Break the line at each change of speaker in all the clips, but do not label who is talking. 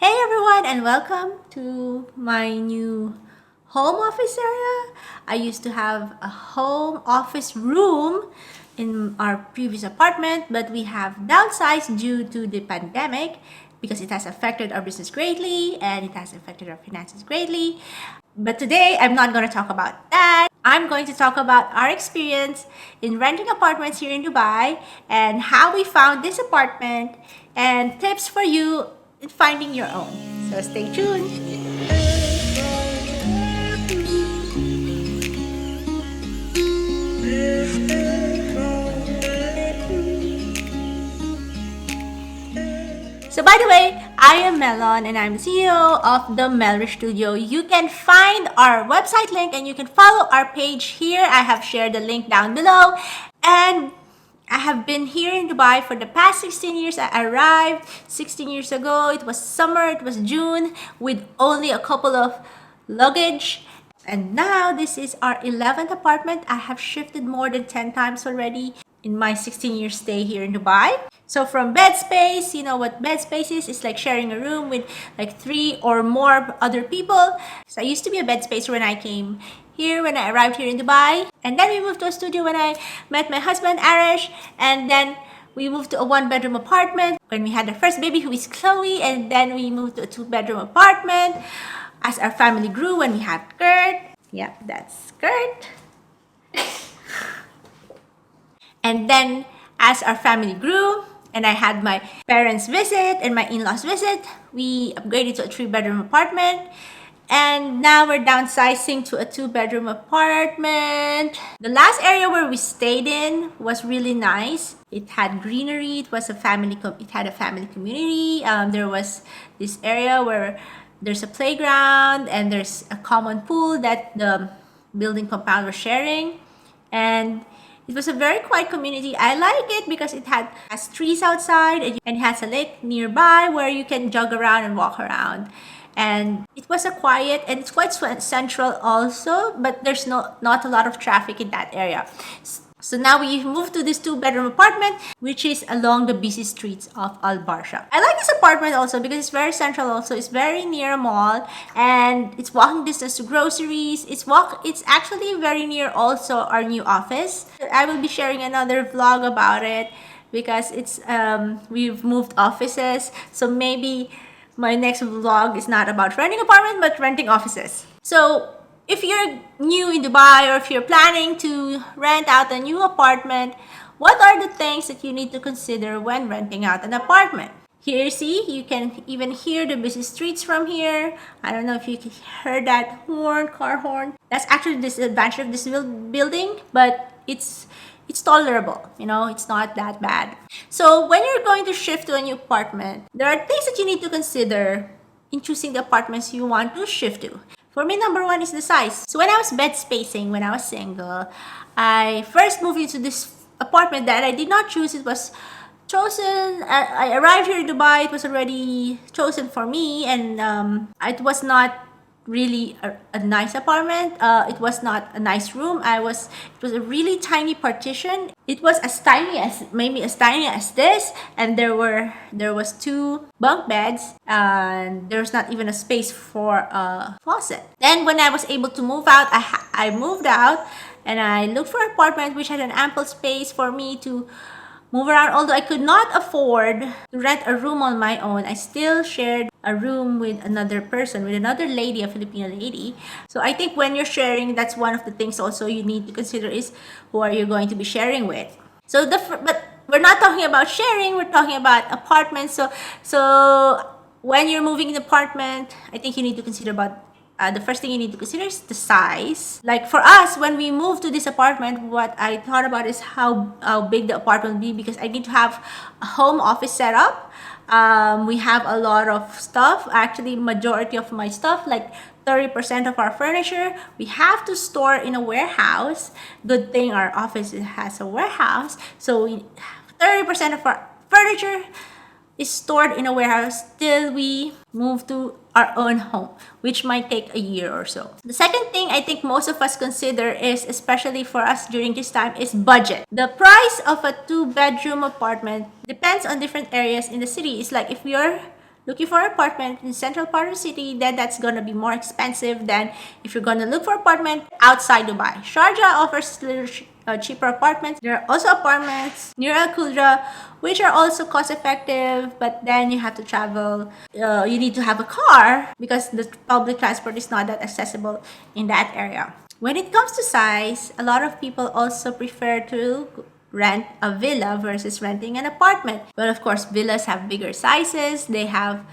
Hey everyone, and welcome to my new home office area. I used to have a home office room in our previous apartment, but we have downsized due to the pandemic because it has affected our business greatly and it has affected our finances greatly. But today I'm not going to talk about that. I'm going to talk about our experience in renting apartments here in Dubai and how we found this apartment and tips for you in finding your own. So stay tuned. So by the way, I am Melon and I'm the CEO of the Melrish Studio. You can find our website link and you can follow our page here. I have shared the link down below. And I have been here in Dubai for the past 16 years. I arrived 16 years ago. It was summer, it was June, with only a couple of luggage. And now this is our 11th apartment. I have shifted more than 10 times already in my 16-year stay here in Dubai. So from bed space, you know what bed space is? It's like sharing a room with like 3 or more other people. So I used to be a bed spacer when I came here, when I arrived here in Dubai. And then we moved to a studio when I met my husband, Arash. And then we moved to a one-bedroom apartment when we had our first baby, who is Chloe. And then we moved to a two-bedroom apartment as our family grew when we had Kurt. Yeah, that's Kurt. And then as our family grew and I had my parents visit and my in-laws visit, we upgraded to a 3-bedroom apartment. And now we're downsizing to a 2-bedroom apartment. The last area where we stayed in was really nice. It had greenery. It was a family. It had a family community. There was this area where there's a playground and there's a common pool that the building compound was sharing. And it was a very quiet community. I like it because it has trees outside and it has a lake nearby where you can jog around and walk around. And it was a quiet, and it's quite central also, but there's not a lot of traffic in that area. So now we moved to this 2-bedroom apartment, which is along the busy streets of Al Barsha. I like this apartment also because it's very central also. It's very near a mall and it's walking distance to groceries. It's actually very near also our new office. I will be sharing another vlog about it because we've moved offices. So maybe my next vlog is not about renting apartment but renting offices. So if you're new in Dubai or if you're planning to rent out a new apartment, what are the things that you need to consider when renting out an apartment? Here, see, you can even hear the busy streets from here. I don't know if you can hear that car horn. That's actually the disadvantage of this building, but it's tolerable, it's not that bad. So when you're going to shift to a new apartment, there are things that you need to consider in choosing the apartments you want to shift to. For me, number one is the size. So when I was bed spacing, when I was single, I first moved into this apartment that I did not choose. It was chosen. I arrived here in Dubai. It was already chosen for me, and it was not really a nice apartment. It was not a nice room. It was a really tiny partition. It was maybe as tiny as this, and there was 2 bunk beds, and there's not even a space for a faucet. Then when I was able to move out, I moved out and I looked for an apartment which had an ample space for me to move around. Although I could not afford to rent a room on my own, I still shared a room with another person, with another lady, a Filipino lady. So I think when you're sharing, that's one of the things also you need to consider is who are you going to be sharing with. So but we're not talking about sharing, we're talking about apartments. So when you're moving an apartment, I think you need to consider about the first thing you need to consider is the size. Like for us, when we moved to this apartment, what I thought about is how big the apartment will be, because I need to have a home office setup. We have a lot of stuff. Actually, majority of my stuff, like 30% of our furniture, we have to store in a warehouse. Good thing our office has a warehouse. So 30% of our furniture is stored in a warehouse till we move to our own home, which might take a year or so. The second thing I think most of us consider is, especially for us during this time, is budget. The price of a 2-bedroom apartment depends on different areas in the city. It's like if you're looking for an apartment in central part of the city, then that's going to be more expensive than if you're going to look for apartment outside Dubai. Sharjah offers little cheaper apartments. There are also apartments near Al Qudra, which are also cost effective, but then you have to travel. You need to have a car because the public transport is not that accessible in that area. When it comes to size, a lot of people also prefer to rent a villa versus renting an apartment. But of course, villas have bigger sizes, they have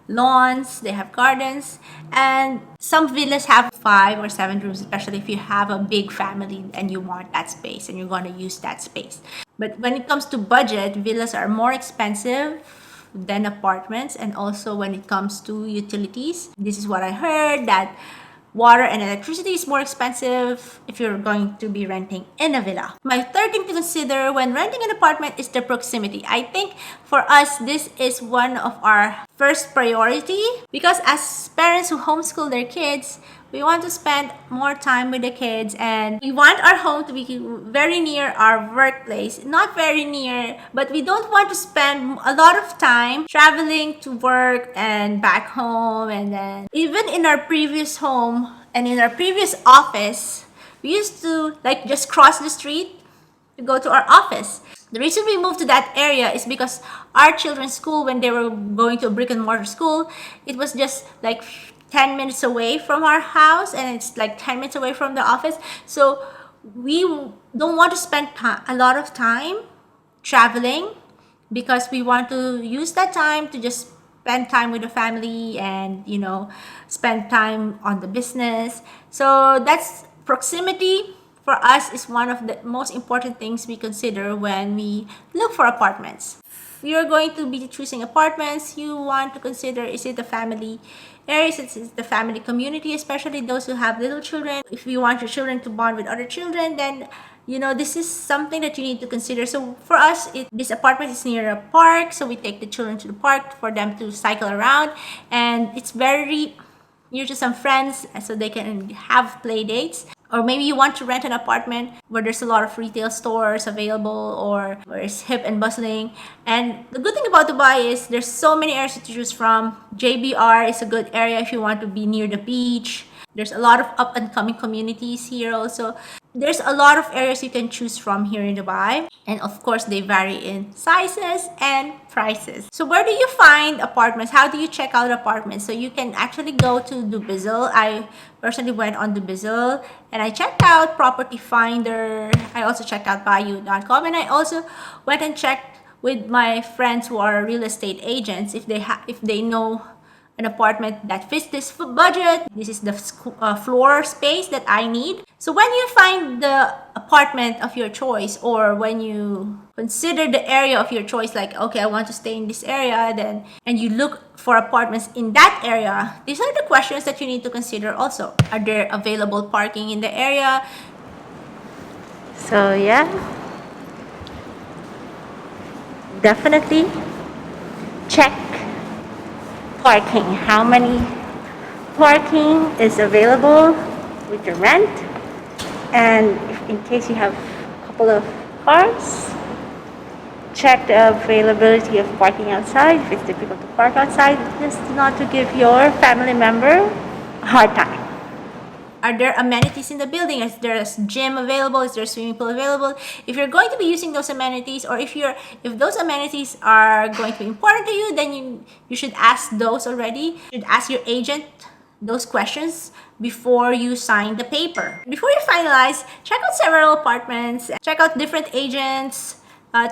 lawns, they have gardens, and some villas have 5 or 7 rooms, especially if you have a big family and you want that space and you're going to use that space. But when it comes to budget, villas are more expensive than apartments, and also when it comes to utilities, this is what I heard, that water and electricity is more expensive if you're going to be renting in a villa. My third thing to consider when renting an apartment is the proximity. I think for us, this is one of our first priority because as parents who homeschool their kids, we want to spend more time with the kids and we want our home to be very near our workplace. Not very near, but we don't want to spend a lot of time traveling to work and back home. And then even in our previous home and in our previous office, we used to like just cross the street to go to our office. The reason we moved to that area is because our children's school, when they were going to a brick and mortar school, it was just like 10 minutes away from our house and it's like 10 minutes away from the office. So we don't want to spend a lot of time traveling because we want to use that time to just spend time with the family and, you know, spend time on the business. So that's proximity for us is one of the most important things we consider when we look for apartments. If you're going to be choosing apartments, you want to consider, is it a family area, is it the family community, especially those who have little children. If you want your children to bond with other children, then you know this is something that you need to consider. So for us, this apartment is near a park, so we take the children to the park for them to cycle around, and it's very near to some friends so they can have play dates. Or maybe you want to rent an apartment where there's a lot of retail stores available or where it's hip and bustling. And the good thing about Dubai is there's so many areas to choose from. JBR is a good area if you want to be near the beach. There's a lot of up and coming communities here also. There's a lot of areas you can choose from here in Dubai. And of course, they vary in sizes and prices. So where do you find apartments? How do you check out apartments? So you can actually go to Dubizzle. I personally went on Dubizzle and I checked out Property Finder. I also checked out Bayou.com, and I also went and checked with my friends who are real estate agents if they know an apartment that fits this budget. This is the floor space that I need. So when you find the apartment of your choice, or when you consider the area of your choice, like, okay, I want to stay in this area, then, and you look for apartments in that area, these are the questions that you need to consider also. Are there available parking in the area? So yeah, definitely check parking. How many parking is available with your rent, and if in case you have a couple of cars, check the availability of parking outside. If it's difficult to park outside, just not to give your family member a hard time. Are there amenities in the building? Is there a gym available? Is there a swimming pool available? If you're going to be using those amenities, or if those amenities are going to be important to you, then you should ask those already. You should ask your agent those questions before you sign the paper. Before you finalize, check out several apartments, check out different agents,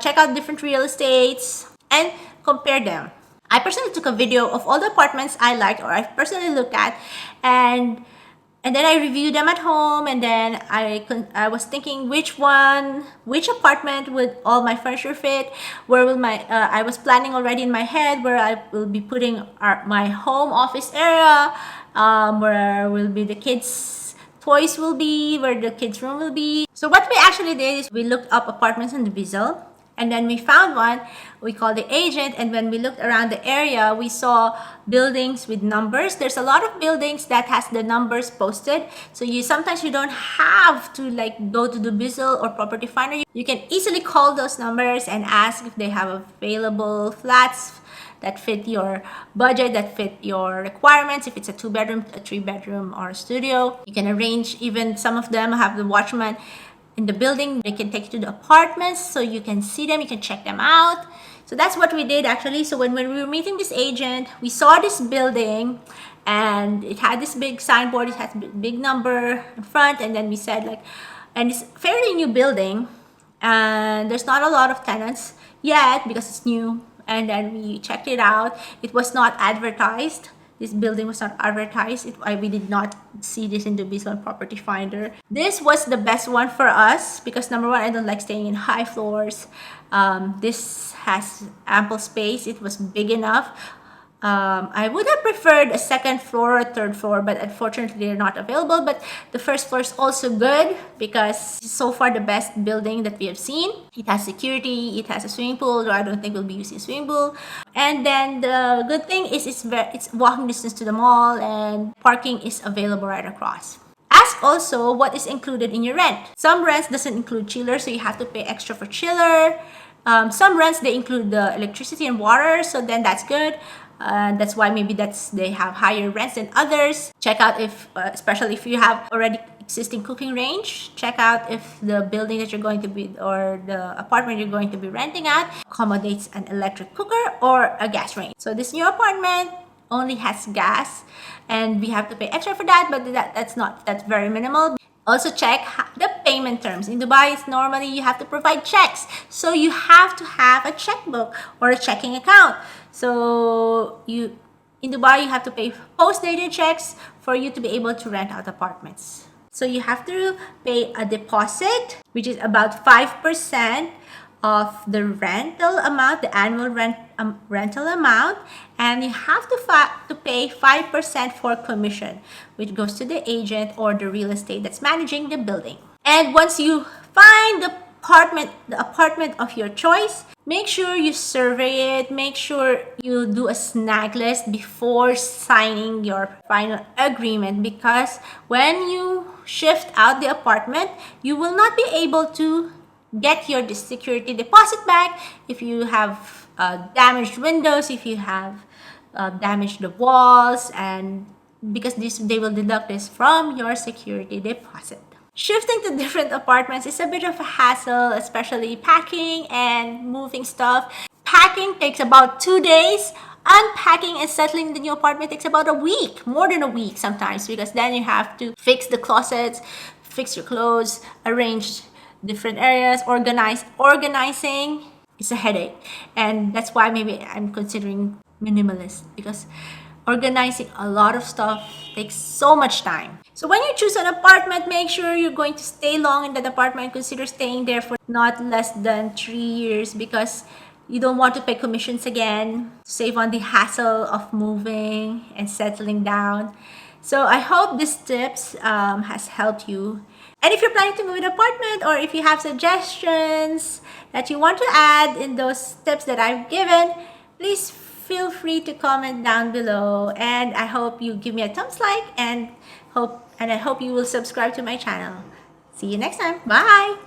check out different real estates, and compare them. I personally took a video of all the apartments I liked or I personally looked at, and then I reviewed them at home, and then I was thinking which apartment would all my furniture fit, where will I was planning already in my head where I will be putting my home office area, where will be the kids' toys will be, where the kids' room will be. So what we actually did is we looked up apartments on the Dubizzle. And then we found one, we called the agent, and when we looked around the area, we saw buildings with numbers. There's a lot of buildings that has the numbers posted. So sometimes you don't have to like go to Dubizzle or Property Finder. You can easily call those numbers and ask if they have available flats that fit your budget, that fit your requirements. If it's a 2-bedroom, a 3-bedroom, or a studio, you can arrange. Even some of them have the watchman in the building. They can take you to the apartments so you can see them, you can check them out. So that's what we did actually. So when we were meeting this agent, we saw this building and it had this big signboard, it has a big number in front, and then we said like, and it's a fairly new building and there's not a lot of tenants yet because it's new. And then we checked it out. It was not advertised. This building was not advertised. We did not see this in the Bizon Property Finder. This was the best one for us because number one, I don't like staying in high floors. This has ample space. It was big enough. I would have preferred a second floor or third floor, but unfortunately they're not available. But the first floor is also good because it's so far the best building that we have seen. It has security, it has a swimming pool, though I don't think we'll be using a swimming pool. And then the good thing is it's walking distance to the mall and parking is available right across. Ask also what is included in your rent. Some rents doesn't include chiller, so you have to pay extra for chiller. Some rents, they include the electricity and water, so then that's good. That's why maybe they have higher rents than others. Check out if, especially if you have already existing cooking range, check out if the building that you're going to be, or the apartment you're going to be renting at accommodates an electric cooker or a gas range. So this new apartment only has gas and we have to pay extra for that, but that's very minimal. Also check the payment terms. In Dubai, it's normally you have to provide checks. So you have to have a checkbook or a checking account. So in Dubai, you have to pay post-dated checks for you to be able to rent out apartments. So you have to pay a deposit, which is about 5% of the rental amount, the annual rental amount, and you have to pay 5% for commission, which goes to the agent or the real estate that's managing the building. And once you find the apartment of your choice, make sure you survey it, make sure you do a snag list before signing your final agreement, because when you shift out the apartment, you will not be able to get your security deposit back if you have damaged windows, if you have damaged the walls, and because they will deduct this from your security deposit. Shifting to different apartments is a bit of a hassle, especially packing and moving stuff. Packing takes about 2 days. Unpacking and settling the new apartment takes about a week, more than a week sometimes, because then you have to fix the closets, fix your clothes, arrange different areas, organizing is a headache. And that's why maybe I'm considering minimalist, because organizing a lot of stuff takes so much time. So when you choose an apartment, make sure you're going to stay long in that apartment. Consider staying there for not less than 3 years, because you don't want to pay commissions again, save on the hassle of moving and settling down. So I hope this tips has helped you. And if you're planning to move an apartment, or if you have suggestions that you want to add in those tips that I've given, please feel free to comment down below. And I hope you give me a thumbs like, and I hope you will subscribe to my channel. See you next time. Bye!